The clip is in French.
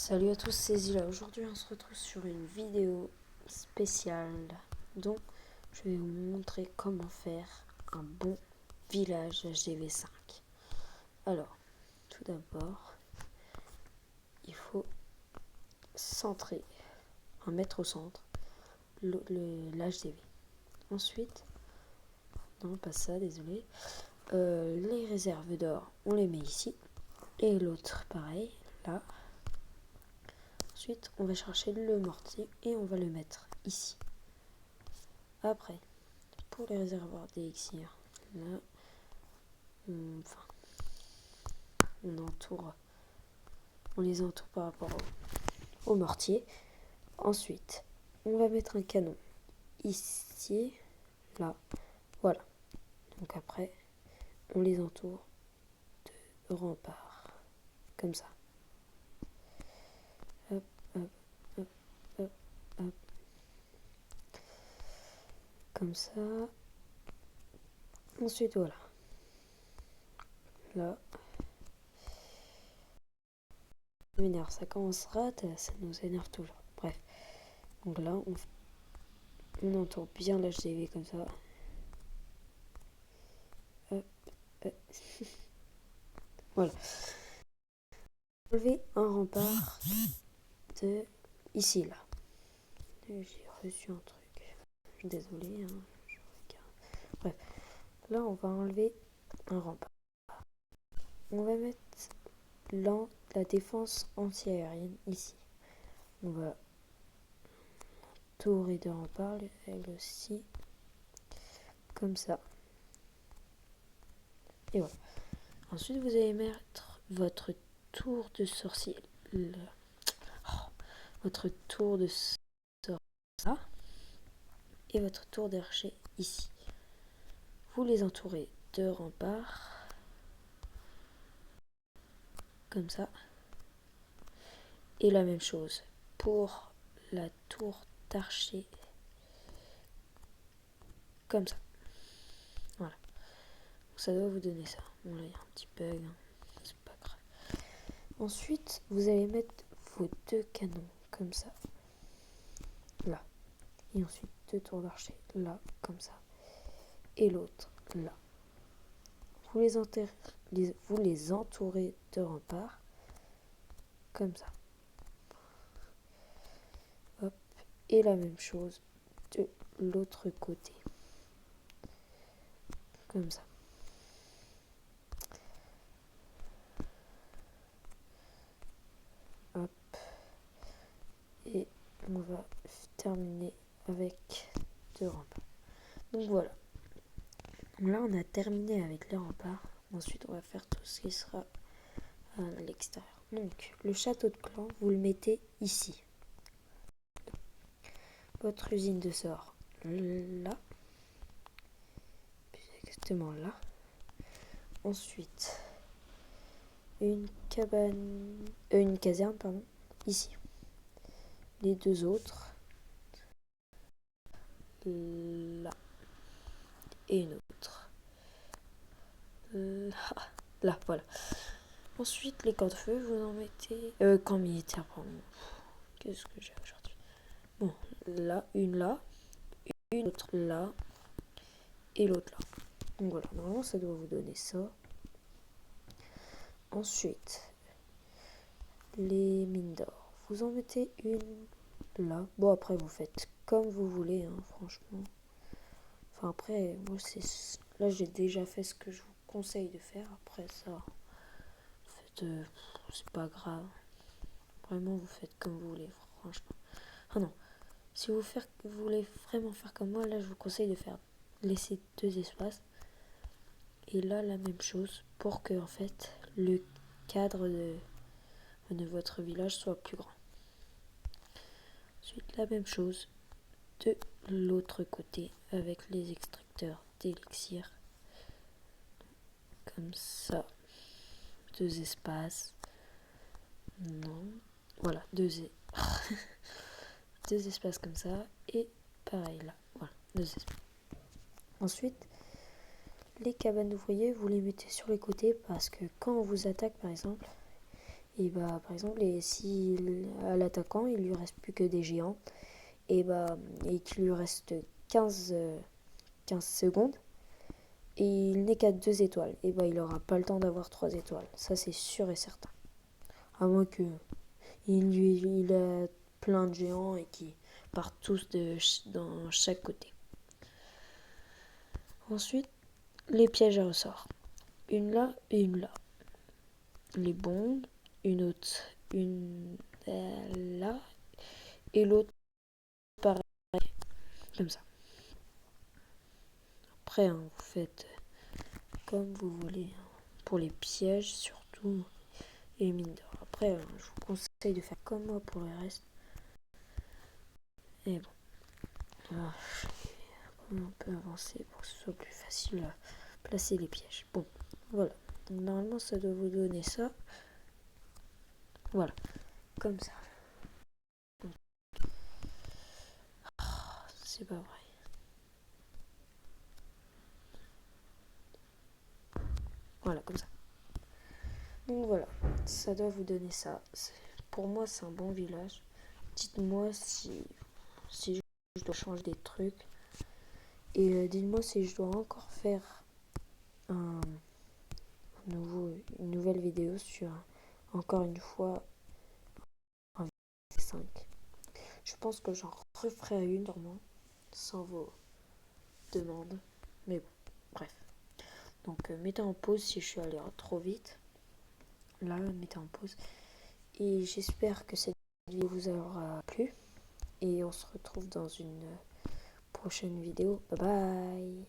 Salut à tous, c'est Zila. Aujourd'hui on se retrouve sur une vidéo spéciale. Donc je vais vous montrer comment faire un bon village HDV5. Alors, tout d'abord, il faut centrer, mettre au centre l'HDV. Ensuite, non pas ça, désolé, les réserves d'or, on les met ici. Et l'autre pareil, là. Ensuite, on va chercher le mortier et on va le mettre ici. Après, pour les réservoirs d'élixir, là, on les entoure par rapport au mortier. Ensuite, on va mettre un canon ici, là, voilà. Donc après, on les entoure de remparts, comme ça. Hop, hop, hop, hop, hop. Comme ça. Ensuite, voilà. Là. Ça m'énerve, ça commencera, ça nous énerve toujours. Bref. Donc là, on entoure bien l'HDV comme ça. Hop, hop. Voilà. Enlever un rempart de ici, là. J'ai reçu un truc. Désolé. Bref. Là, on va enlever un rempart. On va mettre la défense anti-aérienne ici. On va entourer de remparts, elle aussi. Comme ça. Et voilà. Ensuite, vous allez mettre votre tour de sorcier. Votre tour de sorcier là. Et votre tour d'archer ici. Vous les entourez de remparts. Comme ça. Et la même chose pour la tour d'archer. Comme ça. Voilà. Ça doit vous donner ça. Bon, là, il y a un petit bug. C'est pas grave. Ensuite, vous allez mettre vos deux canons. Comme ça. Là. Et ensuite, deux tours d'archer. Là. Comme ça. Et l'autre. Là. Vous les entourez de remparts. Comme ça. Hop. Et la même chose de l'autre côté. Comme ça. Hop. Et on va terminer avec deux remparts. Donc voilà. Là, on a terminé avec les remparts. Ensuite, on va faire tout ce qui sera à l'extérieur. Donc, le château de clan, vous le mettez ici. Votre usine de sort, là. Exactement là. Ensuite, une caserne, pardon, ici. Les deux autres, là. Et une autre. Là, voilà. Ensuite, les camps de feu, vous en mettez... camp militaire, pardon. Qu'est-ce que j'ai aujourd'hui? Bon, là, une autre là, et l'autre là. Donc voilà, normalement, ça doit vous donner ça. Ensuite, les mines d'or. Vous en mettez une là. Bon, après, vous faites comme vous voulez, hein, franchement. Enfin, après, moi, là, j'ai déjà fait ce que je vous conseille de faire. Après ça, c'est pas grave. Vraiment, vous faites comme vous voulez, franchement. Ah non, si vous voulez vraiment faire comme moi, là, je vous conseille de laisser deux espaces. Et là, la même chose pour que, en fait, le cadre de votre village soit plus grand. Ensuite, la même chose de l'autre côté avec les extracteurs d'élixir. Comme ça. Deux espaces. Non. Voilà, deux espaces comme ça. Et pareil là. Voilà, deux espaces. Ensuite, les cabanes d'ouvriers, vous les mettez sur les côtés parce que quand on vous attaque, par exemple, Et bah par exemple, si à l'attaquant il lui reste plus que des géants, et qu'il lui reste 15 secondes, et il n'est qu'à 2 étoiles, et bah il aura pas le temps d'avoir 3 étoiles. Ça c'est sûr et certain. À moins que il a plein de géants et qui partent tous dans chaque côté. Ensuite, les pièges à ressort. Une là et une là. Les bombes, une autre, une là, et l'autre pareil, comme ça. Après, vous faites comme vous voulez. Pour les pièges, surtout, et les mines d'or. Après, je vous conseille de faire comme moi pour le reste. Et bon, on peut avancer pour que ce soit plus facile à placer les pièges. Bon, voilà. Donc, normalement, ça doit vous donner ça. Voilà, comme ça. C'est pas vrai. Voilà, comme ça. Donc voilà, ça doit vous donner ça. Pour moi, c'est un bon village. Dites-moi si je dois changer des trucs. Et dites-moi si je dois encore faire un une nouvelle vidéo sur, encore une fois, un 5. Je pense que j'en referai une sûrement, sans vos demandes. Mais bon, bref. Donc mettez en pause si je suis allée trop vite. Là, mettez en pause. Et j'espère que cette vidéo vous aura plu. Et on se retrouve dans une prochaine vidéo. Bye bye.